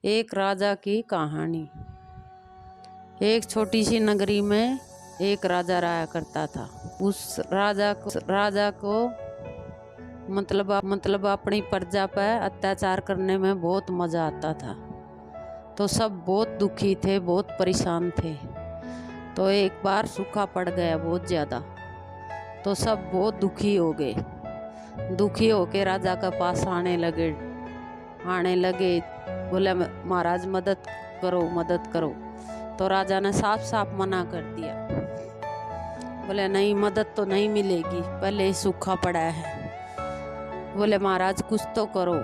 एक राजा की कहानी। एक छोटी सी नगरी में एक राजा रहा करता था। उस राजा को मतलब अपनी प्रजा पर अत्याचार करने में बहुत मजा आता था। तो सब बहुत दुखी थे, बहुत परेशान थे। तो एक बार सूखा पड़ गया बहुत ज़्यादा। तो सब बहुत दुखी हो गए। दुखी होके राजा के पास आने लगे बोले महाराज मदद करो। तो राजा ने साफ साफ मना कर दिया। बोले नहीं, मदद तो नहीं मिलेगी, पहले ही सूखा पड़ा है। बोले महाराज कुछ तो करो।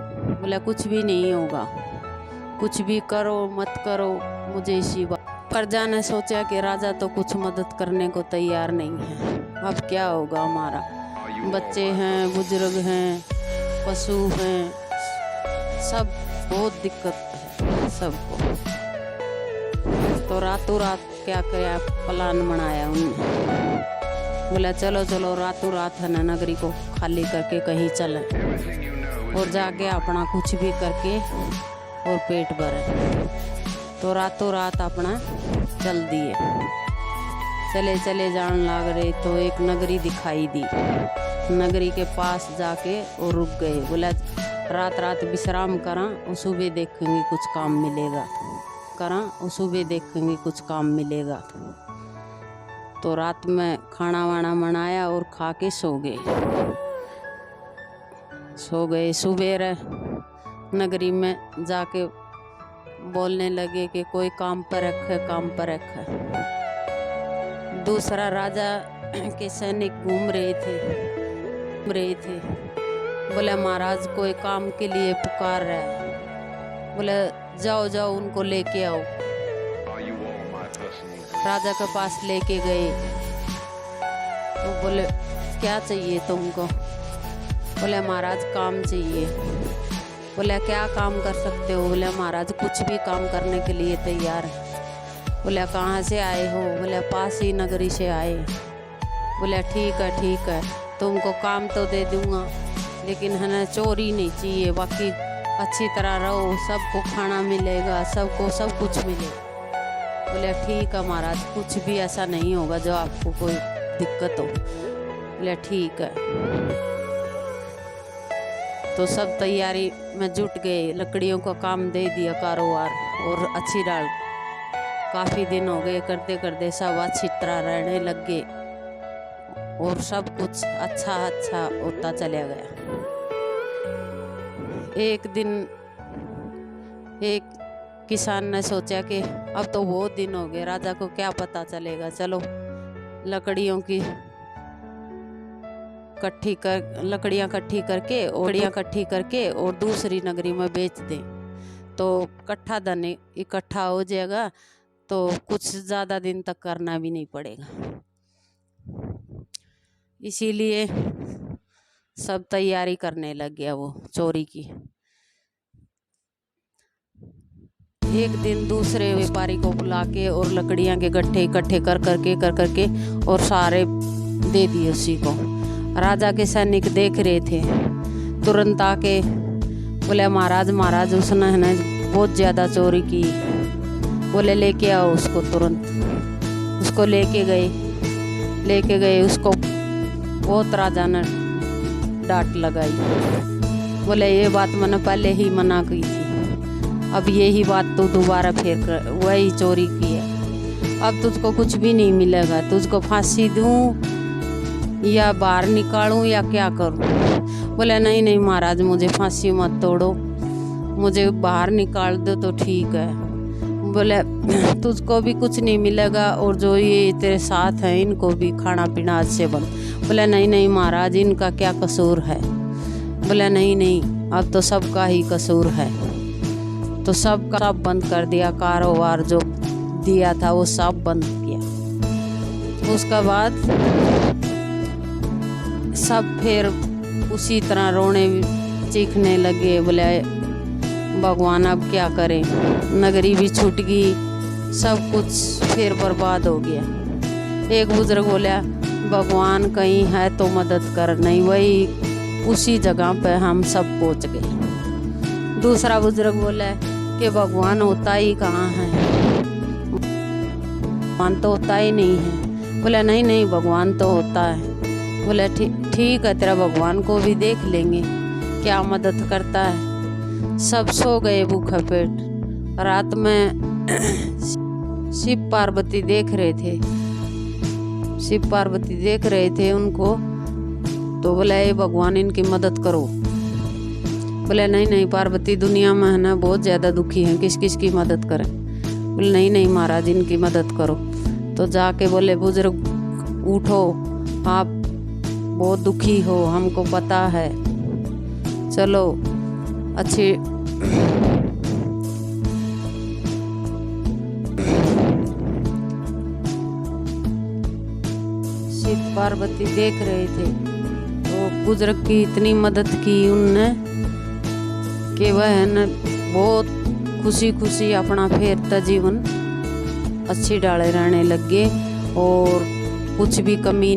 बोले कुछ भी नहीं होगा, कुछ भी करो मत करो मुझे इसी बात। प्रजा ने सोचा कि राजा तो कुछ मदद करने को तैयार नहीं है, अब क्या होगा हमारा। बच्चे हैं, बुजुर्ग हैं, पशु हैं, सब बहुत दिक्कत है सबको। तो रातों रात क्या प्लान बनाया उन्होंने। बोला चलो रातों रात है ना नगरी को खाली करके कहीं चले और जाके अपना कुछ भी करके और पेट भरे। तो रातों रात अपना चल दिए, चले जाने लग रहे। तो एक नगरी दिखाई दी। नगरी के पास जाके और रुक गए। बोला रात विश्राम करा और सुबह देखेंगे कुछ काम मिलेगा। तो रात में खाना वाना बनाया और खा के सो गए। सुबह नगरी में जाके बोलने लगे कि कोई काम पर रखे। दूसरा राजा के सैनिक घूम रहे थे। बोले महाराज कोई काम के लिए पुकार रहा है। बोले जाओ उनको लेके आओ। राजा के पास लेके गए। तो बोले क्या चाहिए तुमको। बोले महाराज काम चाहिए। बोले क्या काम कर सकते हो। बोले महाराज कुछ भी काम करने के लिए तैयार है। बोले कहाँ से आए हो। बोले पास ही नगरी से आए। बोले ठीक है तुमको काम तो दे दूंगा, लेकिन है ना चोरी नहीं चाहिए, बाकी अच्छी तरह रहो, सबको खाना मिलेगा, सबको सब कुछ मिलेगा। बोले ठीक है महाराज, कुछ भी ऐसा नहीं होगा जो आपको कोई दिक्कत हो। बोले ठीक है। तो सब तैयारी में जुट गए, लकड़ियों का काम दे दिया कारोबार और अच्छी डाल। काफ़ी दिन हो गए करते सब अच्छी तरह रहने लग गए और सब कुछ अच्छा होता चला गया। एक दिन एक किसान ने सोचा कि अब तो बहुत दिन हो गए, राजा को क्या पता चलेगा, चलो लकड़ियाँ इकट्ठी करके और दूसरी नगरी में बेच दें तो धन इकट्ठा हो जाएगा, तो कुछ ज़्यादा दिन तक करना भी नहीं पड़ेगा। इसीलिए सब तैयारी करने लग गया वो चोरी की। एक दिन दूसरे व्यापारी को बुला के और लकड़ियां के गट्ठे इकट्ठे कर करके और सारे दे दिए उसी को। राजा के सैनिक देख रहे थे, तुरंत आके बोले महाराज उसने है ना बहुत ज़्यादा चोरी की। बोले लेके आओ उसको। तुरंत उसको लेके गए। उसको बहुत राजा ने डांट लगाई। बोले ये बात मैंने पहले ही मना की थी, अब यही बात तू दोबारा फिर कर, वही चोरी की है, अब तुझको कुछ भी नहीं मिलेगा, तुझको फांसी दूं या बाहर निकालूं या क्या करूं। बोले नहीं महाराज, मुझे फांसी मत तोड़ो, मुझे बाहर निकाल दो तो ठीक है। बोले तुझको भी कुछ नहीं मिलेगा और जो ये तेरे साथ हैं इनको भी खाना पीना अच्छे बन। बोले नहीं महाराज, इनका क्या कसूर है। बोले नहीं अब तो सबका ही कसूर है। तो सब बंद कर दिया, कारोबार जो दिया था वो सब बंद किया। उसके बाद सब फिर उसी तरह रोने चीखने लगे। बोले भगवान अब क्या करें, नगरी भी छूट गई, सब कुछ फिर बर्बाद हो गया। एक बुजुर्ग बोला भगवान कहीं है तो मदद कर, नहीं वही उसी जगह पे हम सब पहुंच गए। दूसरा बुजुर्ग बोला कि भगवान होता ही कहाँ है, भगवान तो होता ही नहीं है। बोले नहीं नहीं भगवान तो होता है। बोले ठीक है, तेरा भगवान को भी देख लेंगे क्या मदद करता है। सब सो गए भूखा पेट। रात में शिव पार्वती देख रहे थे, शिव पार्वती देख रहे थे उनको। तो बोले ये भगवान इनकी मदद करो। बोले नहीं नहीं पार्वती दुनिया में है ना बहुत ज़्यादा दुखी हैं, किस किस की मदद करें। बोले नहीं नहीं महाराज इनकी मदद करो। तो जाके बोले बुजुर्ग उठो, आप बहुत दुखी हो हमको पता है, चलो अच्छी शिव पार्वती देख रहे थे। तो बुजुर्ग की इतनी मदद की उनने कि वह है न बहुत खुशी खुशी अपना फेरता जीवन अच्छी डाले रहने लग गए और कुछ भी कमी